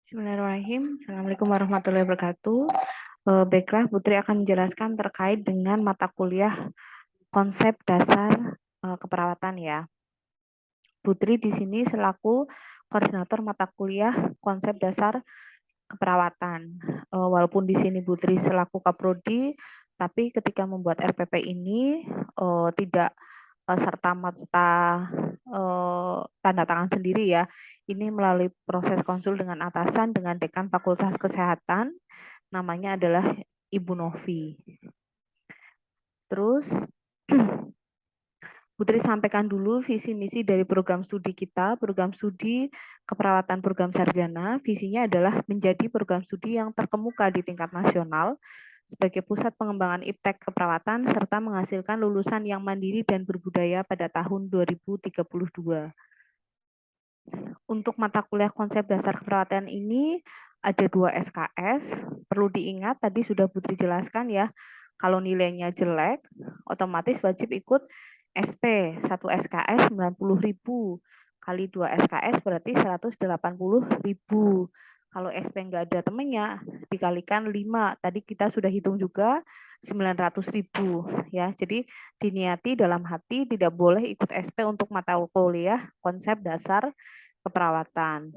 Bismillahirrahmanirrahim. Assalamualaikum warahmatullahi wabarakatuh. Baiklah, Putri akan menjelaskan terkait dengan mata kuliah konsep dasar keperawatan ya. Putri di sini selaku koordinator mata kuliah konsep dasar keperawatan. Walaupun di sini Putri selaku kaprodi, tapi ketika membuat RPP ini tidak serta-merta tanda tangan sendiri ya. Ini melalui proses konsul dengan atasan, dengan dekan Fakultas Kesehatan, namanya adalah Ibu Novi. Terus Putri sampaikan dulu visi misi dari program studi kita, program studi keperawatan program sarjana. Visinya adalah menjadi program studi yang terkemuka di tingkat nasional sebagai pusat pengembangan iptek keperawatan serta menghasilkan lulusan yang mandiri dan berbudaya pada tahun 2032. Untuk mata kuliah konsep dasar keperawatan ini ada 2 SKS. Perlu diingat tadi sudah Putri jelaskan ya, kalau nilainya jelek otomatis wajib ikut SP. 1 SKS 90.000 kali 2 SKS berarti 180.000. Kalau SP enggak ada temennya dikalikan 5. Tadi kita sudah hitung juga 900.000 ya. Jadi diniati dalam hati tidak boleh ikut SP untuk mata kuliah konsep dasar keperawatan.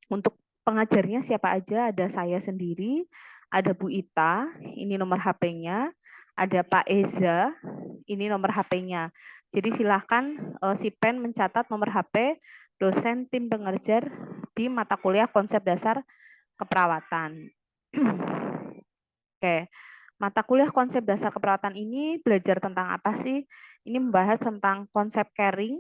Untuk pengajarnya siapa aja? Ada saya sendiri, ada Bu Ita, ini nomor HP-nya, ada Pak Eza, ini nomor HP-nya. Jadi silahkan si Pen mencatat nomor HP dosen tim pengajar di mata kuliah konsep dasar keperawatan. Oke, mata kuliah konsep dasar keperawatan ini belajar tentang apa sih? Ini membahas tentang konsep caring.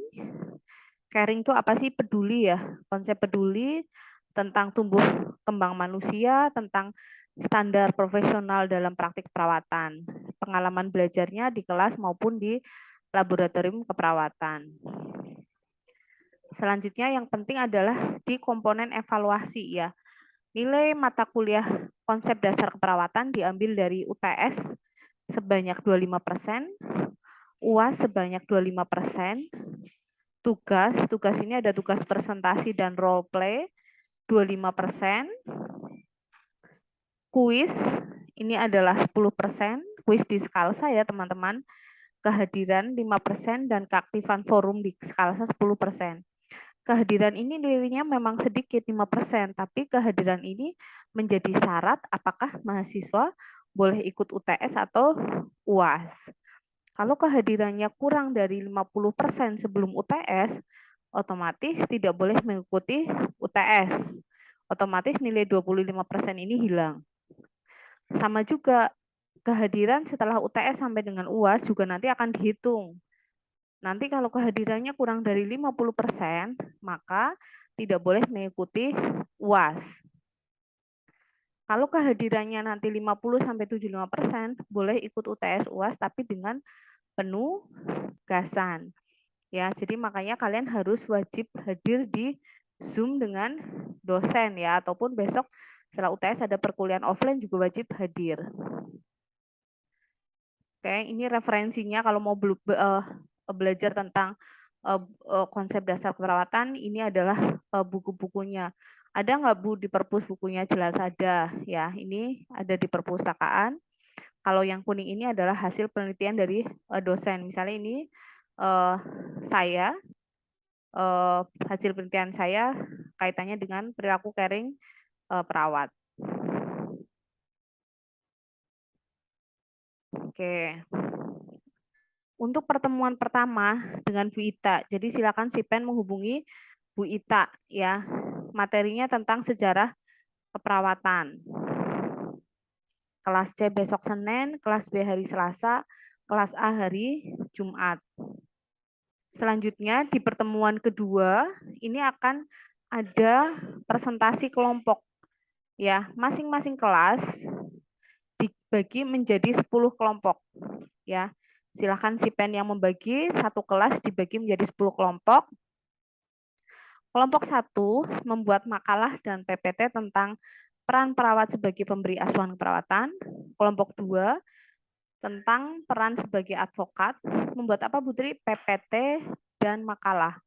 Caring itu apa sih? Peduli ya. Konsep peduli tentang tumbuh kembang manusia, tentang standar profesional dalam praktik perawatan. Pengalaman belajarnya di kelas maupun di laboratorium keperawatan. Selanjutnya yang penting adalah di komponen evaluasi ya. Nilai mata kuliah konsep dasar keperawatan diambil dari UTS sebanyak 25%, UAS sebanyak 25%, tugas ini ada tugas presentasi dan role play 25%, kuis ini adalah 10%, kuis di Skalsa ya teman-teman, kehadiran 5% dan keaktifan forum di Skalsa 10%. Kehadiran ini nilainya memang sedikit 5%, tapi kehadiran ini menjadi syarat apakah mahasiswa boleh ikut UTS atau UAS. Kalau kehadirannya kurang dari 50% sebelum UTS, otomatis tidak boleh mengikuti UTS. Otomatis nilai 25% ini hilang. Sama juga kehadiran setelah UTS sampai dengan UAS juga nanti akan dihitung. Nanti kalau kehadirannya kurang dari 50%, maka tidak boleh mengikuti UAS. Kalau kehadirannya nanti 50-75%, boleh ikut UTS UAS tapi dengan penuh gasan. Ya, jadi makanya kalian harus wajib hadir di Zoom dengan dosen ya, ataupun besok setelah UTS ada perkuliahan offline juga wajib hadir. Oke, ini referensinya kalau mau belajar tentang konsep dasar keperawatan, ini adalah buku-bukunya. Ada nggak Bu di perpus bukunya? Jelas ada ya. Ini ada di perpustakaan. Kalau yang kuning ini adalah hasil penelitian dari dosen. Misalnya ini saya hasil penelitian saya kaitannya dengan perilaku caring perawat. Oke. Untuk pertemuan pertama dengan Bu Ita, jadi silakan si Pen menghubungi Bu Ita ya. Materinya tentang sejarah keperawatan. Kelas C besok Senin, kelas B hari Selasa, kelas A hari Jumat. Selanjutnya di pertemuan kedua ini akan ada presentasi kelompok ya, masing-masing kelas dibagi menjadi 10 kelompok ya. Silakan si Pen yang membagi, satu kelas dibagi menjadi 10 kelompok. Kelompok 1 membuat makalah dan PPT tentang peran perawat sebagai pemberi asuhan keperawatan. Kelompok 2 tentang peran sebagai advokat, membuat apa Putri? PPT dan makalah.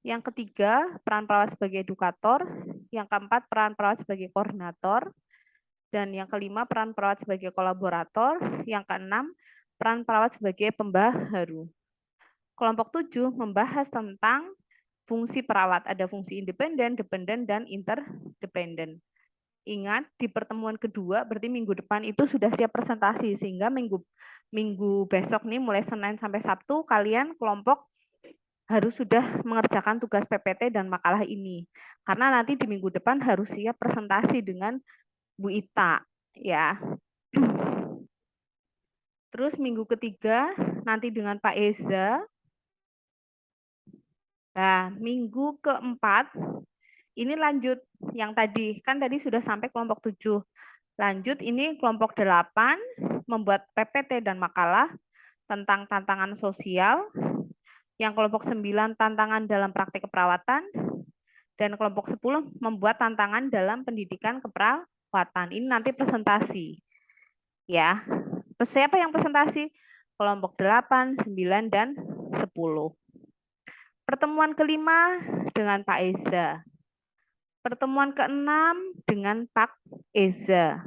Yang ketiga, peran perawat sebagai edukator. yang keempat peran perawat sebagai koordinator, dan yang kelima peran perawat sebagai kolaborator, yang keenam peran perawat sebagai pembaharu. Kelompok 7 membahas tentang fungsi perawat. Ada fungsi independen, dependen, dan interdependen. Ingat, di pertemuan kedua, berarti minggu depan itu sudah siap presentasi, sehingga minggu besok nih, mulai Senin sampai Sabtu, kalian kelompok harus sudah mengerjakan tugas PPT dan makalah ini. Karena nanti di minggu depan harus siap presentasi dengan Bu Ita, ya. Terus minggu ketiga, nanti dengan Pak Eza. Nah, minggu keempat, ini lanjut yang tadi, kan tadi sudah sampai kelompok 7. Lanjut, ini kelompok 8 membuat PPT dan makalah tentang tantangan sosial. Yang kelompok 9 tantangan dalam praktik keperawatan. Dan kelompok 10 membuat tantangan dalam pendidikan keperawatan. Ini nanti presentasi. Ya. Siapa yang presentasi? Kelompok 8, 9, dan 10. Pertemuan kelima dengan Pak Eza. Pertemuan keenam dengan Pak Eza.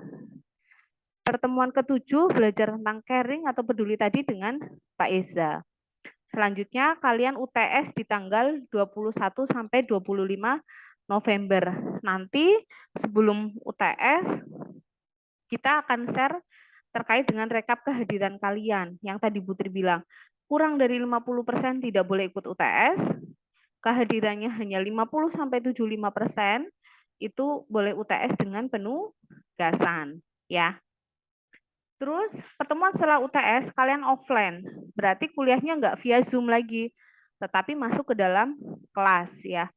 Pertemuan ketujuh belajar tentang caring atau peduli tadi dengan Pak Eza. Selanjutnya kalian UTS di tanggal 21 sampai 25 November. Nanti sebelum UTS kita akan share terkait dengan rekap kehadiran kalian. Yang tadi Putri bilang, kurang dari 50% tidak boleh ikut UTS. Kehadirannya hanya 50 sampai 75%, itu boleh UTS dengan penugasan, ya. Terus pertemuan setelah UTS kalian offline, berarti kuliahnya nggak via Zoom lagi, tetapi masuk ke dalam kelas, ya.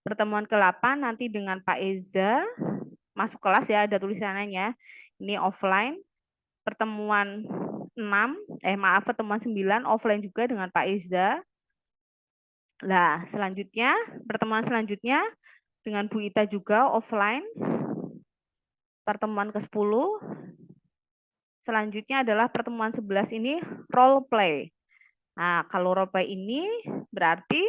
Pertemuan ke-8 nanti dengan Pak Eza, masuk kelas ya, ada tulisannya, ini offline. Pertemuan 6, pertemuan 9 offline juga dengan Pak Eza. Nah, selanjutnya, pertemuan selanjutnya dengan Bu Ita juga offline. Pertemuan ke-10. Selanjutnya adalah pertemuan 11 ini role play. Nah, kalau role play ini berarti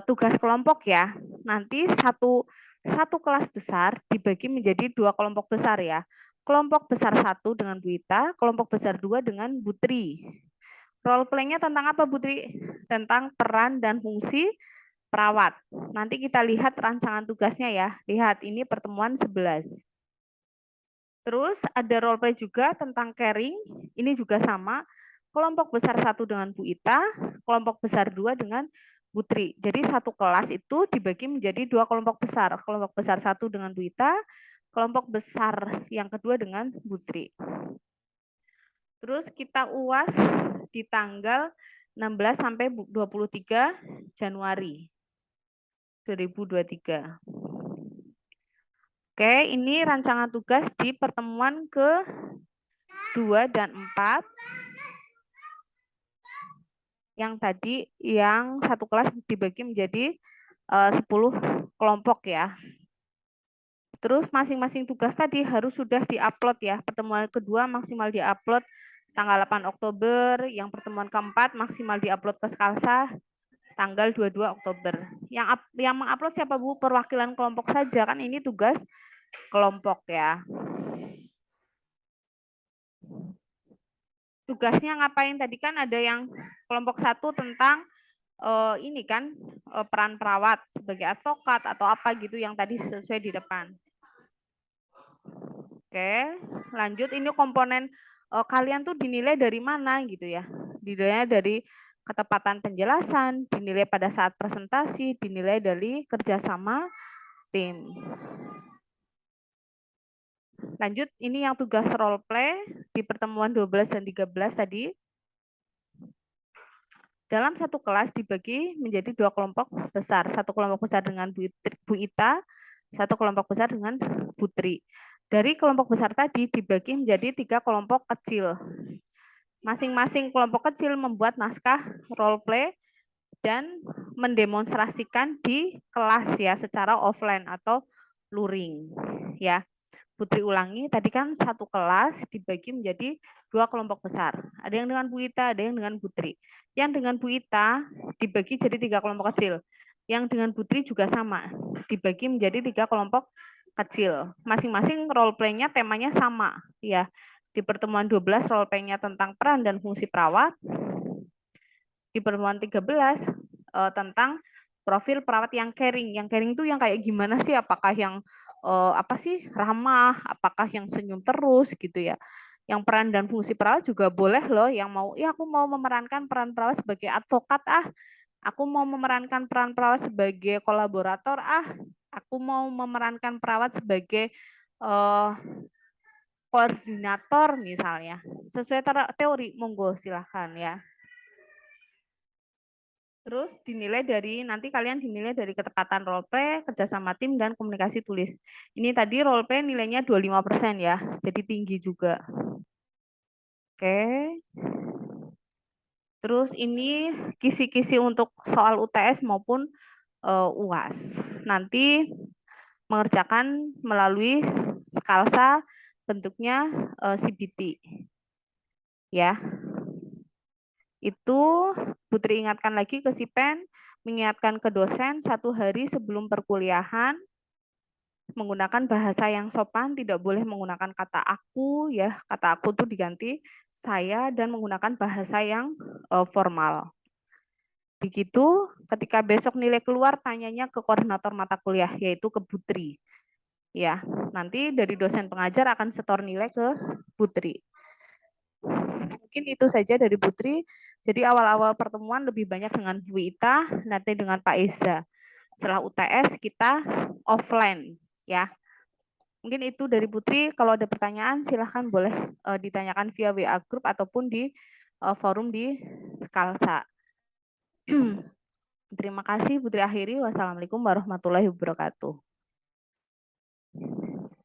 tugas kelompok ya. Nanti satu kelas besar dibagi menjadi 2 kelompok besar ya. Kelompok besar 1 dengan Bu Ita, kelompok besar 2 dengan Bu Tri. Role play-nya tentang apa, Bu Tri? Tentang peran dan fungsi perawat. Nanti kita lihat rancangan tugasnya ya. Lihat, ini pertemuan 11. Terus ada role play juga tentang caring. Ini juga sama. Kelompok besar 1 dengan Bu Ita, kelompok besar 2 dengan Bu Tri. Jadi satu kelas itu dibagi menjadi 2 kelompok besar. Kelompok besar 1 dengan Bu Ita, kelompok besar yang kedua dengan Bu Tri. Terus kita UAS di tanggal 16 sampai 23 Januari 2023. Oke, ini rancangan tugas di pertemuan ke-2 dan 4. Yang tadi yang satu kelas dibagi menjadi 10 kelompok ya. Terus masing-masing tugas tadi harus sudah diupload ya. Pertemuan kedua maksimal diupload tanggal 8 Oktober, yang pertemuan keempat maksimal diupload ke Skalsa tanggal 22 Oktober. Yang mengupload siapa Bu? Perwakilan kelompok saja, kan ini tugas kelompok ya. Tugasnya ngapain? Tadi kan ada yang kelompok 1 tentang ini kan peran perawat sebagai advokat atau apa gitu yang tadi sesuai di depan. Oke, lanjut, ini komponen kalian tuh dinilai dari mana gitu ya. Dinilai dari ketepatan penjelasan, dinilai pada saat presentasi, dinilai dari kerjasama tim. Lanjut, ini yang tugas role play di pertemuan 12 dan 13 tadi. Dalam satu kelas dibagi menjadi 2 kelompok besar. Satu kelompok besar dengan Bu Ita, satu kelompok besar dengan Bu Tri. Dari kelompok besar tadi dibagi menjadi 3 kelompok kecil. Masing-masing kelompok kecil membuat naskah role play dan mendemonstrasikan di kelas ya secara offline atau luring ya. Putri ulangi, tadi kan satu kelas dibagi menjadi 2 kelompok besar. Ada yang dengan Bu Ita, ada yang dengan Bu Tri. Yang dengan Bu Ita dibagi jadi 3 kelompok kecil. Yang dengan Putri juga sama, dibagi menjadi 3 kelompok kecil. Masing-masing role play-nya temanya sama, ya. Di pertemuan 12 role play-nya tentang peran dan fungsi perawat. Di pertemuan 13 tentang profil perawat yang caring. Yang caring itu yang kayak gimana sih? Apakah yang apa sih ramah? Apakah yang senyum terus gitu ya? Yang peran dan fungsi perawat juga boleh loh. Yang mau, ya aku mau memerankan peran perawat sebagai advokat aku mau memerankan peran perawat sebagai kolaborator aku mau memerankan perawat sebagai koordinator misalnya. Sesuai teori, monggo silahkan ya. Terus dinilai dari, nanti kalian dinilai dari ketepatan role play, kerjasama tim, dan komunikasi tulis. Ini tadi role play nilainya 25% ya, jadi tinggi juga. Oke. Terus ini kisi-kisi untuk soal UTS maupun UAS. Nanti mengerjakan melalui skalsa bentuknya CBT. Ya. Itu Putri ingatkan lagi ke Sipen, mengingatkan ke dosen 1 hari sebelum perkuliahan, menggunakan bahasa yang sopan, tidak boleh menggunakan kata aku, ya, kata aku tuh diganti saya dan menggunakan bahasa yang formal. Begitu, ketika besok nilai keluar, tanyanya ke koordinator mata kuliah, yaitu ke Putri. Ya, nanti dari dosen pengajar akan setor nilai ke Putri. Mungkin itu saja dari Putri. Jadi awal-awal pertemuan lebih banyak dengan Bu Ita, nanti dengan Pak Eza. Setelah UTS kita offline, ya. Mungkin itu dari Putri. Kalau ada pertanyaan silahkan boleh ditanyakan via WA Group ataupun di forum di Skalsa. Terima kasih Putri akhiri. Wassalamualaikum warahmatullahi wabarakatuh.